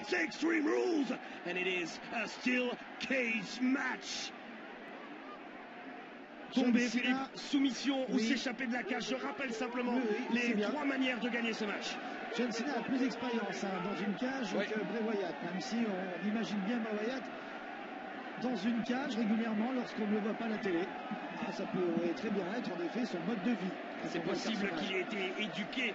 It's Extreme Rules, and it is a steel cage match. Tomber, Philippe, soumission ou s'échapper de la cage. Je rappelle simplement les trois manières de gagner ce match. John Cena a plus d'expérience dans une cage que Bray Wyatt, même si on imagine bien Bray Wyatt dans une cage régulièrement lorsqu'on ne le voit pas à la télé. Ça peut très bien être en effet son mode de vie. C'est possible qu'il ait été éduqué,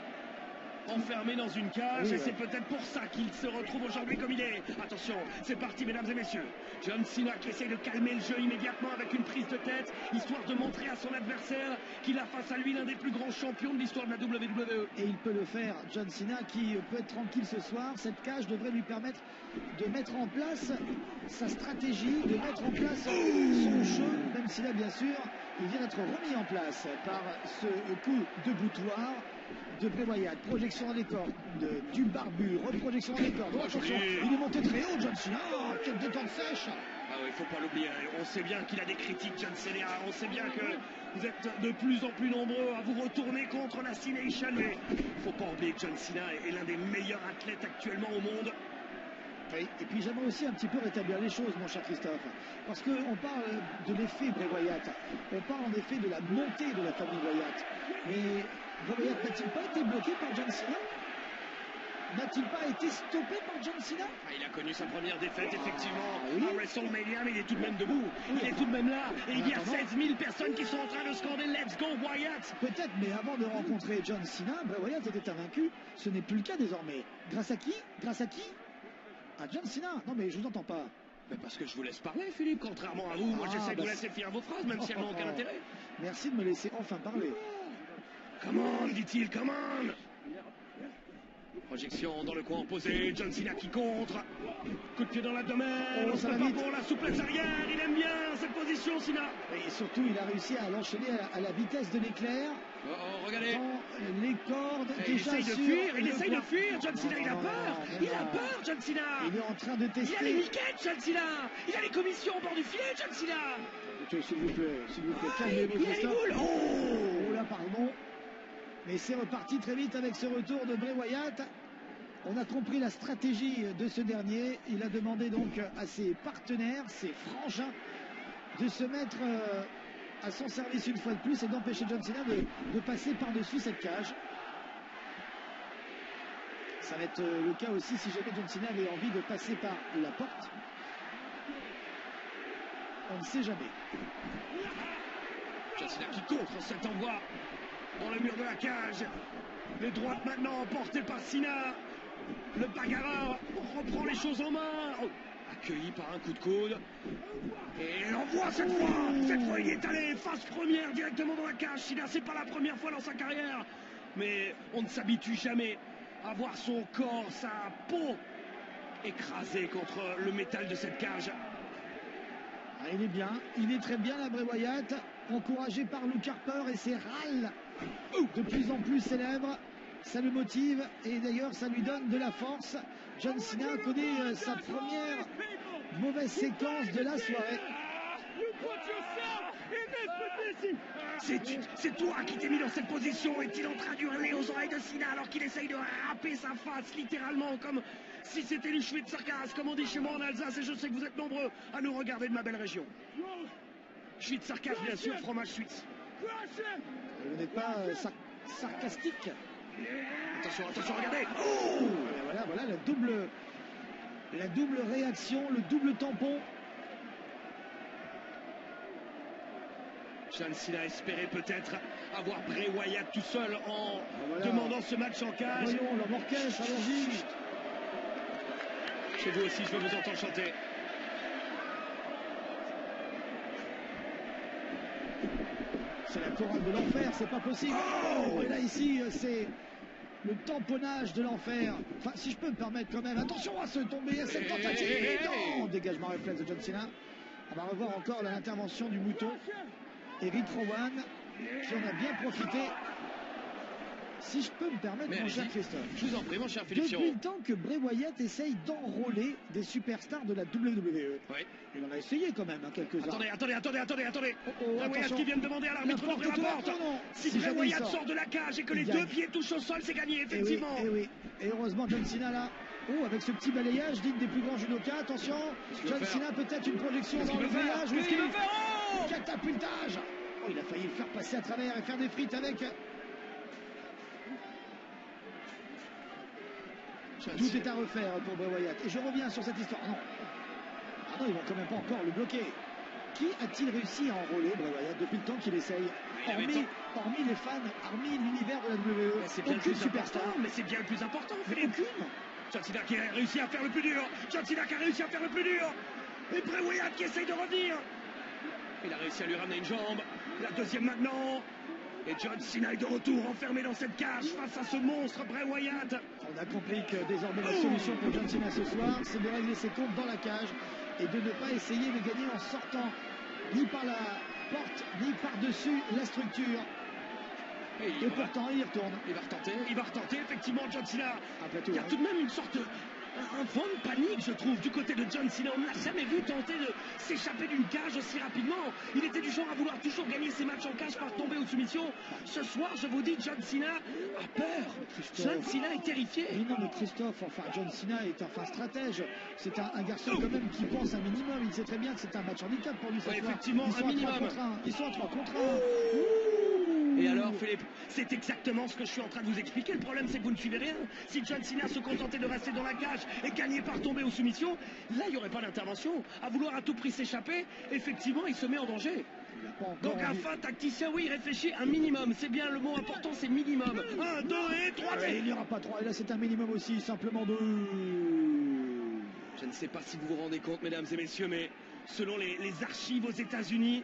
enfermé dans une cage, et c'est peut-être pour ça qu'il se retrouve aujourd'hui comme il est. Attention, c'est parti mesdames et messieurs. John Cena qui essaye de calmer le jeu immédiatement avec une prise de tête, histoire de montrer à son adversaire qu'il a face à lui l'un des plus grands champions de l'histoire de la WWE. Et il peut le faire, John Cena, qui peut être tranquille ce soir. Cette cage devrait lui permettre de mettre en place sa stratégie, de mettre en place son jeu, même si là bien sûr il vient d'être remis en place par ce coup de boutoir de Bray Wyatt. Projection dans les cordes du barbu, reprojection dans les cordes. Attention, il est monté très haut, John Cena. Quelle détente sèche. Ah oui, il faut pas l'oublier. On sait bien qu'il a des critiques, John Cena. On sait bien que vous êtes de plus en plus nombreux à vous retourner contre la C-Nation. Mais il faut pas oublier que John Cena est l'un des meilleurs athlètes actuellement au monde. Oui, et puis j'aimerais aussi un petit peu rétablir les choses, mon cher Christophe. Parce qu'on parle de l'effet Bray Wyatt. On parle en effet de la montée de la famille Wyatt. Mais Bray Wyatt n'a-t-il pas été bloqué par John Cena? N'a-t-il pas été stoppé par John Cena? Il a connu sa première défaite, effectivement, à WrestleMania, mais il est tout de même debout. Il est tout de même là. Et il y a 16 000 personnes qui sont en train de scander Let's Go Wyatt. Peut-être, mais avant de rencontrer John Cena, Bray Wyatt était invaincu. Ce n'est plus le cas désormais. Grâce à qui? Grâce à qui? À John Cena. Non mais je vous entends pas. Mais parce que je vous laisse parler, Philippe, contrairement à vous. Moi j'essaie de vous laisser finir vos phrases, même si elles n'ont aucun intérêt. Merci de me laisser enfin parler. Come on, dit-il, come on. Projection dans le coin opposé, John Cena qui contre. Coup de pied dans l'abdomen, ça va pas pour la souplesse arrière, il aime bien cette position, Cena. Et surtout, il a réussi à l'enchaîner à la vitesse de l'éclair. Regardez. Dans les cordes, il essaye de fuir, il essaye de fuir, John Cena, il a peur. Il a peur, John Cena. Il est en train de tester. Il a les wickets, John Cena. Il a les commissions au bord du filet, John Cena. S'il vous plaît, calmez-vous, Christophe. Oh là, pardon. Mais c'est reparti très vite avec ce retour de Bray Wyatt. On a compris la stratégie de ce dernier. Il a demandé donc à ses partenaires, ses frangins, de se mettre à son service une fois de plus et d'empêcher John Cena de passer par-dessus cette cage. Ça va être le cas aussi si jamais John Cena avait envie de passer par la porte. On ne sait jamais. John Cena qui contre cet envoi dans le mur de la cage. Les droites maintenant emportées par Cena. Le bagarreur reprend les choses en main. Accueilli par un coup de coude. Et l'envoie cette fois. Cette fois il est allé face première directement dans la cage. Cena, c'est pas la première fois dans sa carrière. Mais on ne s'habitue jamais à voir son corps, sa peau écrasée contre le métal de cette cage. Il est bien, il est très bien là, Bray Wyatt, encouragé par Luke Harper et ses râles de plus en plus célèbres. Ça le motive et d'ailleurs ça lui donne de la force. John Cena connaît sa première mauvaise séquence de la soirée. C'est toi qui t'es mis dans cette position. Est-il en train d'hurler aux oreilles de Cena alors qu'il essaye de râper sa face littéralement comme si c'était du Schweizerkäse, comme on dit chez moi en Alsace, et je sais que vous êtes nombreux à nous regarder de ma belle région. Schweizerkäse, bien sûr, fromage suisse. Vous n'êtes pas sarcastique. Attention, attention, regardez. Voilà la double réaction, le double tampon. John Cena espérait peut-être avoir Bray Wyatt tout seul en demandant ce match en cage. Voyons, l'homme orchestre, allons-y. Chez vous aussi, je veux vous entendre chanter. C'est la chorale de l'enfer, c'est pas possible. Et là, ici, c'est le tamponnage de l'enfer. Enfin, si je peux me permettre quand même, attention à se tomber à cette tentative. Non, dégagement réflexe de John Cena. On va revoir encore l'intervention du mouton. Eric Rowan, qui en a bien profité. Si je peux me permettre, mon cher Christophe. Je vous en prie, mon cher Philippe. Depuis le temps que Bray Wyatt essaye d'enrôler des superstars de la WWE. Oui. Il en a essayé quand même, quelques-uns. Attendez. Bray Wyatt qui vient de demander à l'arbitre d'ouvrir la porte. Si Bray Wyatt sort de la cage et que les deux pieds touchent au sol, c'est gagné, effectivement. Et oui. Et heureusement, John Cena là Oh, avec ce petit balayage digne des plus grands judokas. Attention, John Cena peut-être une projection dans le voyage. Catapultage. Oh, il a failli le faire passer à travers et faire des frites avec. Tout est à refaire pour Bray Wyatt. Et je reviens sur cette histoire. Non. Ah non, ils vont quand même pas encore le bloquer. Qui a-t-il réussi à enrôler Bray Wyatt depuis le temps qu'il essaye, hormis les fans, hormis l'univers de la WWE? C'est bien le plus important, mais c'est bien le plus important. Aucune. John Cena qui a réussi à faire le plus dur. John Cena qui a réussi à faire le plus dur. Et Bray Wyatt qui essaye de revenir. Il a réussi à lui ramener une jambe. La deuxième maintenant. Et John Cena est de retour enfermé dans cette cage face à ce monstre Bray Wyatt. On a compris que désormais la solution pour John Cena ce soir, c'est de régler ses comptes dans la cage et de ne pas essayer de gagner en sortant ni par la porte, ni par-dessus la structure. Et pourtant, il y retourne. Il va retenter, effectivement, John Cena. Il y a tout de même une sorte un vent de panique, je trouve, du côté de John Cena. On ne l'a jamais vu tenter de s'échapper d'une cage aussi rapidement. Il était du genre à vouloir toujours gagner ses matchs en cage par tomber aux soumissions. Ce soir, je vous dis, John Cena a peur. John Cena est terrifié. Mais non, mais Christophe, enfin, John Cena est un fin stratège. C'est un garçon quand même qui pense un minimum. Il sait très bien que c'est un match handicap pour lui ce soir. Effectivement, un minimum. Ils sont à 3 contre 1. Et alors, Philippe, c'est exactement ce que je suis en train de vous expliquer. Le problème, c'est que vous ne suivez rien. Si John Cena se contentait de rester dans la cage et gagner par tomber aux soumissions, là, il n'y aurait pas d'intervention. À vouloir à tout prix s'échapper, effectivement, il se met en danger. Donc, un fin tacticien, oui, il réfléchit un minimum. C'est bien le mot important, c'est minimum. 1, 2 et 3. Il n'y aura pas 3. Et là, c'est un minimum aussi, simplement 2. Je ne sais pas si vous vous rendez compte, mesdames et messieurs, mais selon les archives aux États-Unis,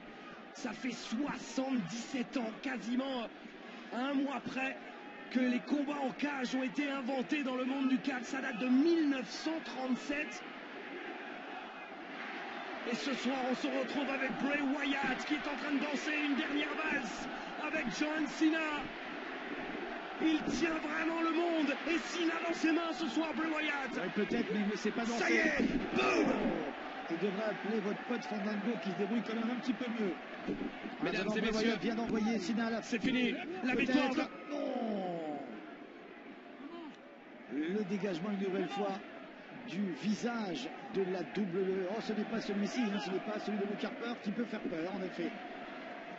ça fait 77 ans, quasiment un mois près, que les combats en cage ont été inventés dans le monde du catch. Ça date de 1937. Et ce soir, on se retrouve avec Bray Wyatt qui est en train de danser une dernière valse avec John Cena. Il tient vraiment le monde. Et Cena dans ses mains ce soir, Bray Wyatt. Ouais, peut-être, mais il ne sait pas danser. Ça y est, boum. Il devrait appeler votre pote Fandango qui se débrouille quand même un petit peu mieux. Mesdames et messieurs, vient d'envoyer Cena là. C'est fini. La victoire. Non. Le dégagement une nouvelle fois du visage de la WWE. Oh, ce n'est pas celui-ci, hein, ce n'est pas celui de Luke Harper qui peut faire peur, en effet.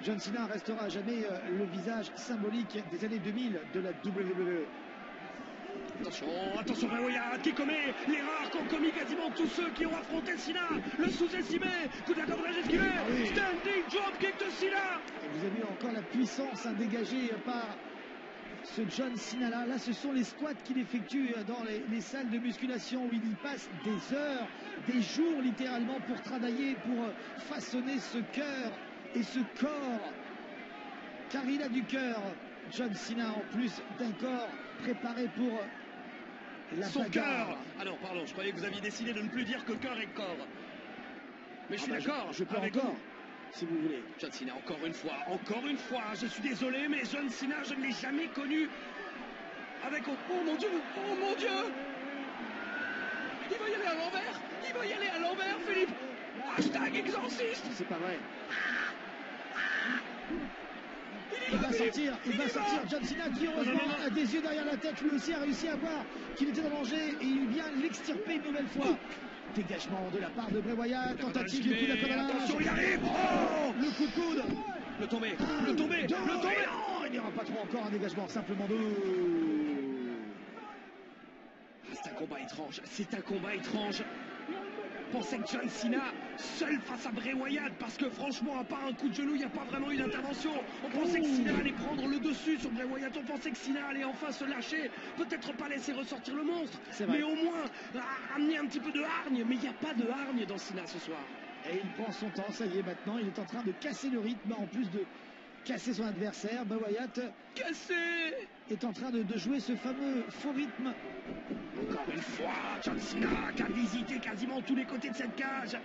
John Cena restera à jamais le visage symbolique des années 2000 de la WWE. Attention Bray Wyatt qui commet l'erreur qu'ont commis quasiment tous ceux qui ont affronté Cena. Le sous-estimé, coup de la corde esquivé, standing dropkick de Cena. Et vous avez encore la puissance dégagée par ce John Cena là. Là, ce sont les squats qu'il effectue dans les salles de musculation où il y passe des heures, des jours littéralement pour travailler, pour façonner ce cœur et ce corps. Car il a du cœur, John Cena, en plus d'un corps préparé pour son cœur. Ah non, pardon, je croyais que vous aviez décidé de ne plus dire que cœur et corps. Mais je suis d'accord. Je peux encore, si vous voulez. John Cena, encore une fois, je suis désolé, mais John Cena, je ne l'ai jamais connu avec... Oh mon Dieu, il va y aller à l'envers, Philippe. Hashtag exorciste. C'est pas vrai. Il va sortir, John Cena qui heureusement a des yeux derrière la tête, lui aussi a réussi à voir qu'il était en danger et il vient l'extirper une nouvelle fois. Dégagement de la part de Bray Wyatt, tentative du coup de la corde à linge. Attention, il arrive. Le coup de coude. Le tombé. Non, il n'y aura pas trop encore un dégagement, simplement 2. C'est un combat étrange. Je pensais que John Cena, seul face à Bray Wyatt, parce que franchement, à part un coup de genou, il n'y a pas vraiment eu d'intervention. On pensait que Cena allait prendre le dessus sur Bray Wyatt, on pensait que Cena allait enfin se lâcher, peut-être pas laisser ressortir le monstre, mais au moins amener un petit peu de hargne. Mais il n'y a pas de hargne dans Cena ce soir. Et il prend son temps, ça y est, maintenant, il est en train de casser le rythme, en plus de casser son adversaire. Bray Wyatt est en train de jouer ce fameux faux rythme. Encore une fois, John Cena qui a visité quasiment tous les côtés de cette cage.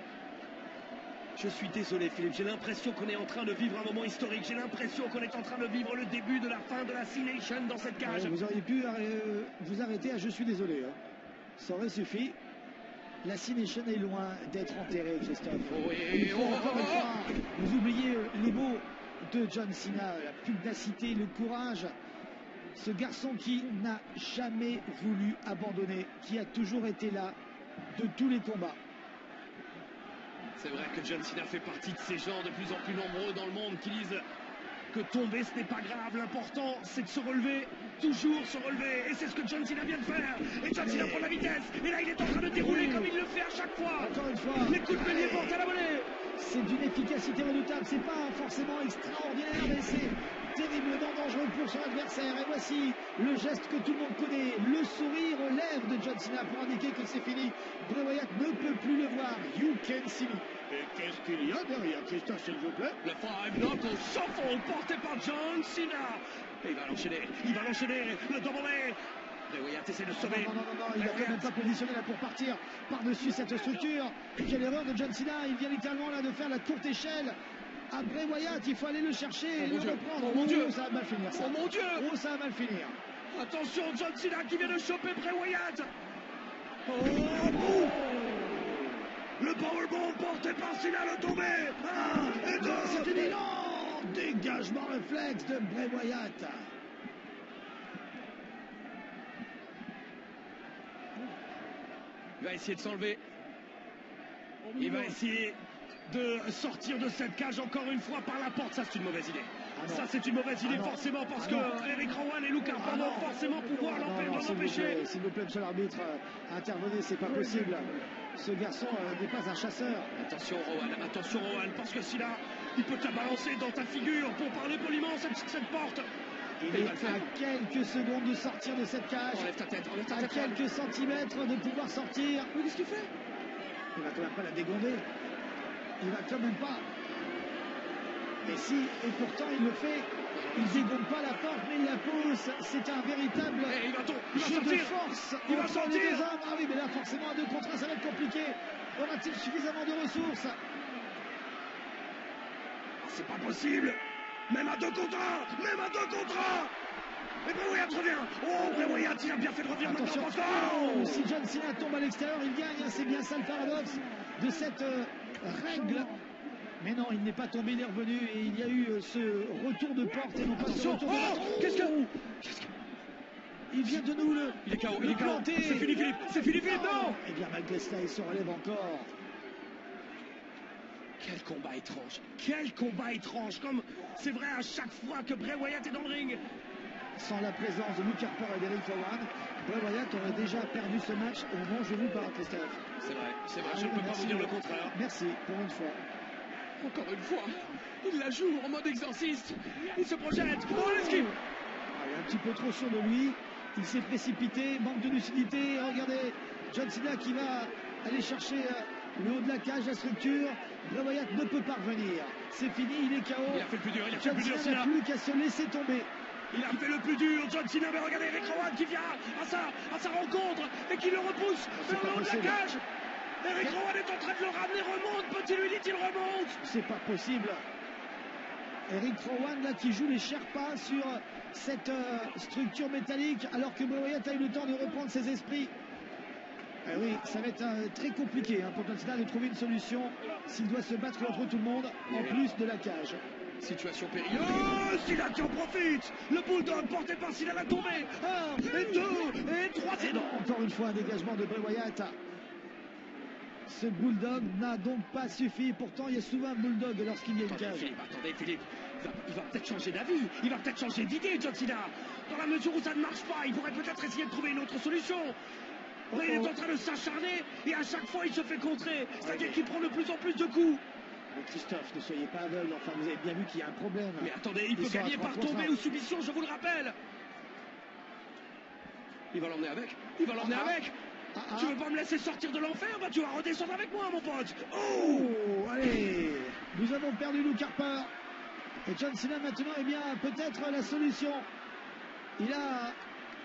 Je suis désolé, Philippe, j'ai l'impression qu'on est en train de vivre un moment historique. J'ai l'impression qu'on est en train de vivre le début de la fin de la C-Nation dans cette cage. Vous auriez pu vous arrêter à « je suis désolé ». Ça aurait suffi. La C-Nation est loin d'être enterrée, Christophe. Oui. Encore une fois, vous oubliez les mots de John Cena, la pugnacité, le courage Ce garçon qui n'a jamais voulu abandonner, qui a toujours été là de tous les combats. C'est vrai que John Cena fait partie de ces gens de plus en plus nombreux dans le monde qui disent que tomber ce n'est pas grave, l'important c'est de se relever, toujours se relever, et c'est ce que John Cena vient de faire, et John Cena prend la vitesse, et là il est en train de dérouler comme il le fait à chaque fois. Encore une fois, les coups de bélier portent à la volée. C'est d'une efficacité redoutable, c'est pas forcément extraordinaire, mais c'est terriblement dangereux pour son adversaire. Et voici le geste que tout le monde connaît, le sourire aux lèvres de John Cena pour indiquer que c'est fini. Bray Wyatt ne peut plus le voir. You can see me. Et qu'est-ce qu'il y a derrière, Christophe, s'il vous plaît? Le Five Knuckle Shuffle porté par John Cena. Et il va l'enchaîner, le double A. Bray Wyatt essaie de sauver. Non, il n'a quand même pas positionné là pour partir par-dessus cette structure. Quelle erreur de John Cena, il vient littéralement là de faire la courte échelle à Bray Wyatt, il faut aller le chercher et le reprendre. Oh mon Dieu, ça va mal finir ça. Oh mon Dieu, oh ça va mal finir. Attention, John Cena qui vient de choper Bray Wyatt. Le powerbomb porté par Cena, le tombé. Et deux, c'est fini, non. Dégagement réflexe de Bray Wyatt. Il va essayer de s'enlever. Il va essayer de sortir de cette cage encore une fois par la porte. Ça, c'est une mauvaise idée. Ça, c'est une mauvaise idée forcément parce que Eric Rowan et Luke Harper vont forcément pouvoir l'empêcher. S'il vous plaît, monsieur l'arbitre, intervenez, c'est pas possible. Ce garçon n'est pas un chasseur. Attention Rowan, parce que si là, il peut te la balancer dans ta figure pour parler poliment cette porte. Il est à quelques secondes de sortir de cette cage. Enlève ta tête. À quelques centimètres de pouvoir sortir. Mais qu'est-ce qu'il fait? Il va quand même pas la dégonder. Il va quand même pas. Mais si, et pourtant il le fait. Il dégonde pas la porte, mais il la pousse. C'est un véritable jeu de force. Il va sortir. Les deux hommes. Ah oui, mais là forcément à 2 contre 1, ça va être compliqué. Aura-t-il suffisamment de ressources? C'est pas possible. Même à 2 contre 1. Et Bray Wyatt revient. Bray Wyatt, il a bien fait de revenir. Attention, si John Cena tombe à l'extérieur, il gagne. C'est bien ça le paradoxe de cette règle. Mais non, il n'est pas tombé, il est revenu. Et il y a eu ce retour de porte et non pas ce retour de porte. Qu'est-ce que... Il vient de nous le... Il est KO, C'est fini, Philippe, non. Et bien malgré cela, il se relève encore. Quel combat étrange, comme c'est vrai à chaque fois que Bray Wyatt est dans le ring. Sans la présence de Luke Harper et d'Eric Rowan, Bray Wyatt aurait déjà perdu ce match au moment où je vous parle, Christophe. C'est vrai, je ne peux pas vous dire le contraire. Merci, pour une fois. Encore une fois, il la joue en mode exorciste. Il se projette, l'esquive. Il est un petit peu trop sûr de lui, il s'est précipité, manque de lucidité. Regardez, John Cena qui va aller chercher le haut de la cage, la structure. Bray Wyatt ne peut pas revenir. C'est fini, il est KO. Il a fait le plus dur, John Cena n'a plus qu'à se laisser tomber. Il a fait le plus dur, John Cena, mais regardez Eric Rowan qui vient à sa rencontre et qui le repousse vers le haut de la cage. Eric Rowan est en train de le ramener, remonte, petit lui dit-il, remonte. C'est pas possible. Eric Rowan là qui joue les Sherpas sur cette structure métallique alors que Bray Wyatt a eu le temps de reprendre ses esprits. Eh oui, ça va être très compliqué pour John Cena de trouver une solution s'il doit se battre contre tout le monde en plus de la cage. Situation périlleuse, Cena qui en profite. Le bulldog porté par Cena l'a tombé. 1 et 2 et 3 et non. Encore une fois un dégagement de Bray Wyatt. Ce bulldog n'a donc pas suffi. Pourtant il y a souvent un bulldog lorsqu'il y a une cage. Attendez Philippe, il va peut-être changer d'avis. Il va peut-être changer d'idée, John Cena. Dans la mesure où ça ne marche pas, il pourrait peut-être essayer de trouver une autre solution. Il est en train de s'acharner et à chaque fois il se fait contrer. C'est-à-dire qu'il prend de plus en plus de coups. Mais Christophe, ne soyez pas aveugle, enfin vous avez bien vu qu'il y a un problème. Mais attendez, il peut gagner par tombée ou submission, je vous le rappelle. Il va l'emmener avec. Tu veux pas me laisser sortir de l'enfer? Tu vas redescendre avec moi, mon pote. Allez, nous avons perdu Luke Harper. Et John Cena maintenant, eh bien, peut-être la solution. Il a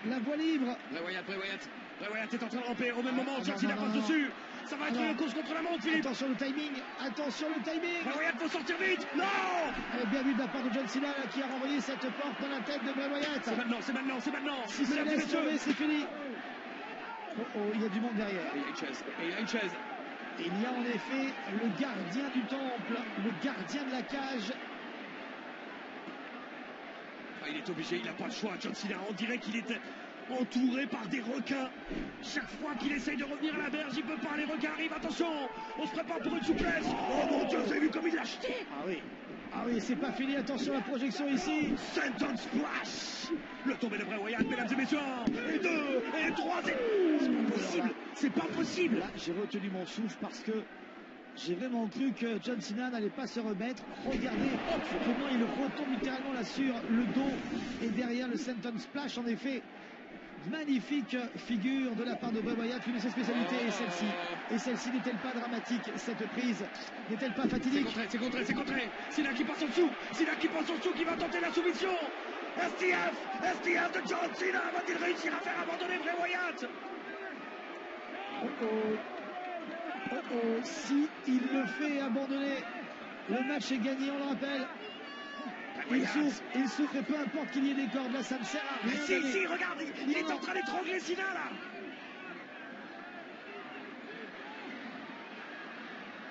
la voie libre. Bray Wyatt est en train de ramper au même moment. John Cena passe dessus. Ça va être une course contre la montre, Philippe. Attention le timing. Bray Wyatt, faut sortir vite. Non. Bien vu de la part de John Cena qui a renvoyé cette porte dans la tête de Bray Wyatt. C'est maintenant. Si ça laisse tomber, c'est fini. Il y a du monde derrière. Il y a une chaise. Il y a en effet le gardien du temple, le gardien de la cage. Ah, il est obligé, il n'a pas le choix. John Cena, on dirait qu'il est entouré par des requins. Chaque fois qu'il essaye de revenir à la berge, il peut pas. Les requins arrivent, attention, on se prépare pour une souplesse. Oh mon Dieu, vous avez vu comme il l'a jeté? Ah oui, c'est pas fini, attention à la projection ici. Senton Splash. Le tombé de Bray Wyatt, mesdames et messieurs. Et 2, et 3, c'est pas possible. C'est pas possible. Là, j'ai retenu mon souffle parce que j'ai vraiment cru que John Cena n'allait pas se remettre. Regardez comment il retombe littéralement là sur le dos et derrière le Senton Splash. En effet, magnifique figure de la part de Bray Wyatt, une de ses spécialités est celle-ci. Et celle-ci n'est-elle pas dramatique? Cette prise n'est-elle pas fatidique? C'est contré. Cena qui passe en dessous. Cena qui passe en dessous, qui va tenter la soumission. STF de John Cena. Va-t-il réussir à faire abandonner Bray Wyatt? Si il le fait abandonner, le match est gagné, on le rappelle. Il souffre et peu importe qu'il y ait des cordes, là ça ne sert à rien. Si, regarde, il est en train d'étrangler Cena là.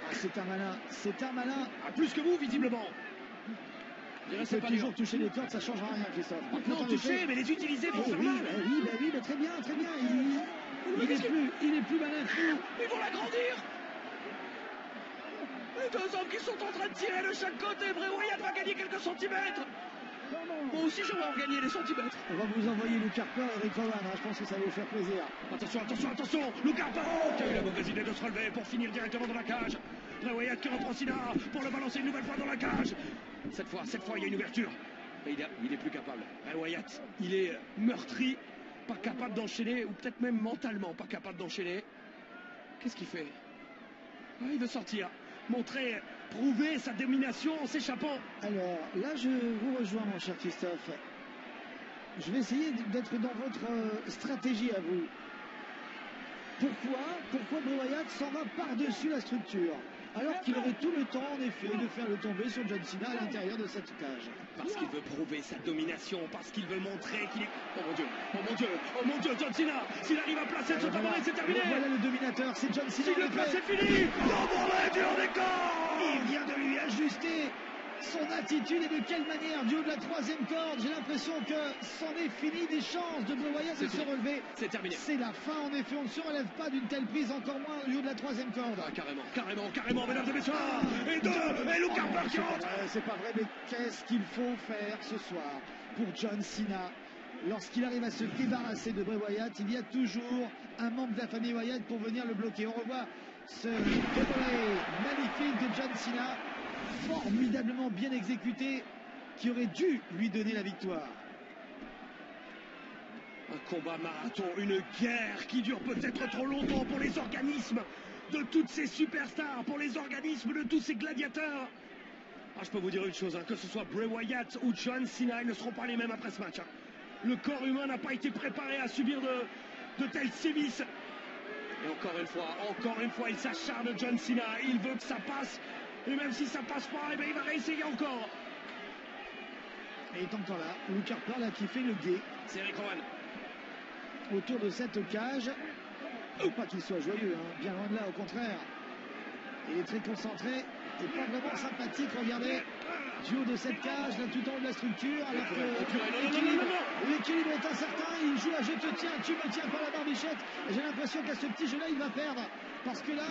Ah, c'est un malin. Ah, plus que vous visiblement. Il peut toujours toucher les cordes, ça ne changera rien, Christophe. Non, toucher, mais les utiliser pour faire mal. Oui, mais très bien. Il est plus malin que nous. Ils vont l'agrandir. Les deux hommes qui sont en train de tirer de chaque côté. Bray Wyatt va gagner quelques centimètres. Moi aussi j'aimerais en gagner des centimètres. On va vous envoyer Luke Harper et Eric Rowan, je pense que ça va vous faire plaisir. Attention, Luke Harper qui a eu la mauvaise idée de se relever pour finir directement dans la cage. Bray Wyatt qui reprend Cena pour le balancer une nouvelle fois dans la cage. Cette fois il y a une ouverture. Et il est plus capable. Bray Wyatt, il est meurtri, pas capable d'enchaîner, ou peut-être même mentalement pas capable d'enchaîner. Qu'est-ce qu'il fait? Il veut sortir, prouver sa domination en s'échappant. Alors là je vous rejoins mon cher Christophe. Je vais essayer d'être dans votre stratégie à vous. Pourquoi Bray Wyatt s'en va par-dessus la structure alors qu'il aurait tout le temps en effet de faire le tomber sur John Cena à l'intérieur de cette cage? Parce qu'il veut prouver sa domination, parce qu'il veut montrer qu'il est... Oh mon Dieu, John Cena, s'il arrive à placer ce tabouret, c'est terminé. Voilà le dominateur, c'est John Cena. S'il le place, c'est fini. Il vient de lui ajuster son attitude et de quelle manière, du haut de la troisième corde. J'ai l'impression que c'en est fini des chances de Bray Wyatt de se relever. C'est terminé. C'est la fin en effet, on ne se relève pas d'une telle prise, encore moins du haut de la troisième corde. Carrément, mesdames et messieurs. Et Luke Harper qui rentre. C'est pas vrai, mais qu'est-ce qu'il faut faire ce soir pour John Cena? Lorsqu'il arrive à se débarrasser de Bray Wyatt, il y a toujours un membre de la famille Wyatt pour venir le bloquer. On revoit ce double magnifique de John Cena, formidablement bien exécuté, qui aurait dû lui donner la victoire. Un combat marathon, une guerre qui dure peut-être trop longtemps pour les organismes de toutes ces superstars, pour les organismes de tous ces gladiateurs. Je peux vous dire une chose, que ce soit Bray Wyatt ou John Cena, ils ne seront pas les mêmes après ce match. Le corps humain n'a pas été préparé à subir de tels sévices. Et encore une fois, il s'acharne de John Cena. Il veut que ça passe. Et même si ça passe pas, il va réessayer encore. Et tant que là, Luke Harper là, qui fait le guet. C'est Eric Rowan. Autour de cette cage. Pas qu'il soit joyeux, bien loin de là, au contraire. Il est très concentré et pas vraiment sympathique, regardez. Du haut de cette cage, là tout en haut de la structure, alors que l'équilibre est incertain, il joue à je te tiens, tu me tiens par la barbichette. J'ai l'impression qu'à ce petit jeu-là, il va perdre. Parce que là,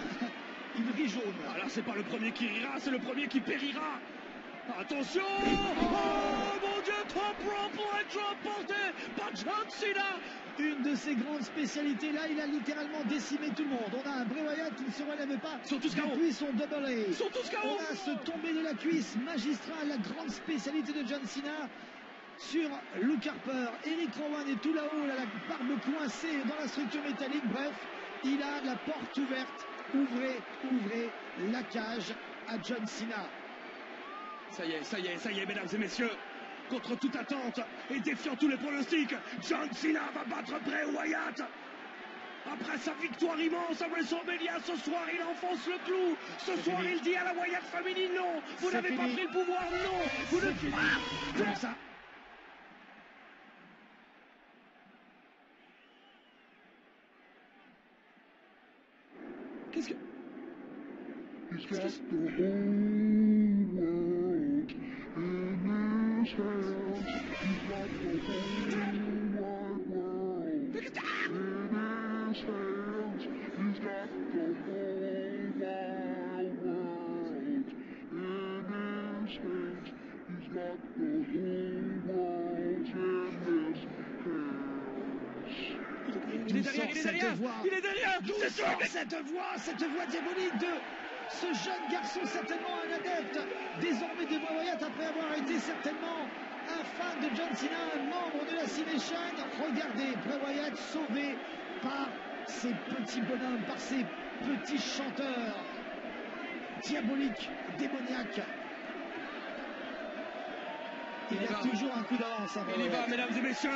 il rit jaune. Là, c'est pas le premier qui rira, c'est le premier qui périra. Attention! Oh mon Dieu, top rope drop porté par John Cena. Une de ses grandes spécialités, là, il a littéralement décimé tout le monde. On a un Bray Wyatt qui ne se relève pas depuis son double A. On a ce tombé de la cuisse magistral, la grande spécialité de John Cena sur Luke Harper. Eric Rowan est tout là-haut, là, la barbe coincée dans la structure métallique. Bref, il a la porte ouverte. Ouvrez la cage à John Cena. Ça y est, mesdames et messieurs. Contre toute attente et défiant tous les pronostics, John Cena va battre Bray Wyatt. Après sa victoire immense à WrestleMania, ce soir il enfonce le clou. Ce soir il dit à la Wyatt Family, non, vous n'avez pas pris le pouvoir, non, vous ne... Comme ça. Qu'est-ce que... sort cette voix? Il est derrière. D'où sort cette voix diabolique de ce jeune garçon, certainement un adepte désormais de Bray Wyatt, après avoir été certainement un fan de John Cena, un membre de la C-Nation. Regardez Bray Wyatt sauvé par ces petits bonhommes, par ces petits chanteurs diaboliques, démoniaques. Il y a toujours un coup d'avance. Il y va, mesdames et messieurs.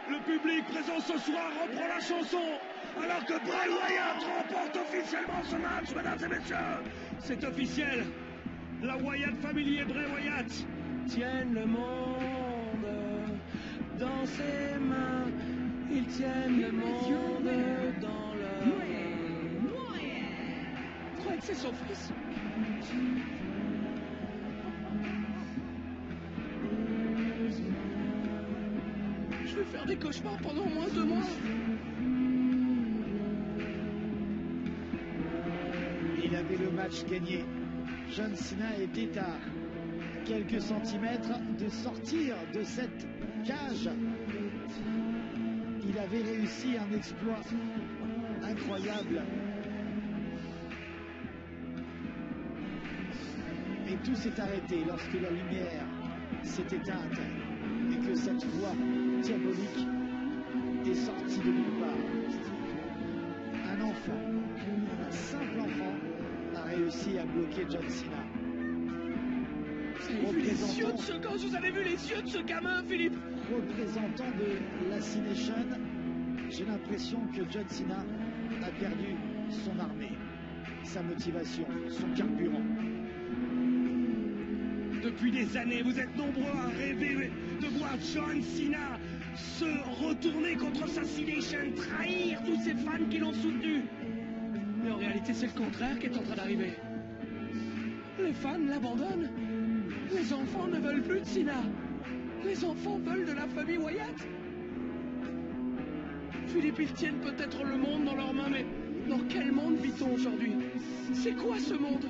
Le public présent ce soir reprend la chanson, alors que Bray Wyatt remporte officiellement ce match, mesdames et messieurs. C'est officiel. La Wyatt Family et Bray Wyatt tiennent le monde dans ses mains. Ils tiennent le monde dans leurs mains. Je crois que c'est son fils. Je vais faire des cauchemars pendant au moins 2 mois. Il avait le match gagné. John Cena était à quelques centimètres de sortir de cette cage. Il avait réussi un exploit incroyable. Et tout s'est arrêté lorsque la lumière s'est éteinte et que cette voix diabolique est sortie de nulle part. Un enfant, un simple enfant, a réussi à bloquer John Cena. Vous avez vu les yeux de ce gosse, vous avez vu les yeux de ce gamin, Philippe? Représentant de la C-Nation, j'ai l'impression que John Cena a perdu son armée, sa motivation, son carburant. Depuis des années, vous êtes nombreux à rêver de voir John Cena se retourner contre sa C-Nation, trahir tous ces fans qui l'ont soutenu. Mais en réalité, c'est le contraire qui est en train d'arriver. Les fans l'abandonnent. Les enfants ne veulent plus de Cena. Les enfants veulent de la famille Wyatt. Philippe, ils tiennent peut-être le monde dans leurs mains, mais dans quel monde vit-on aujourd'hui? C'est quoi ce monde?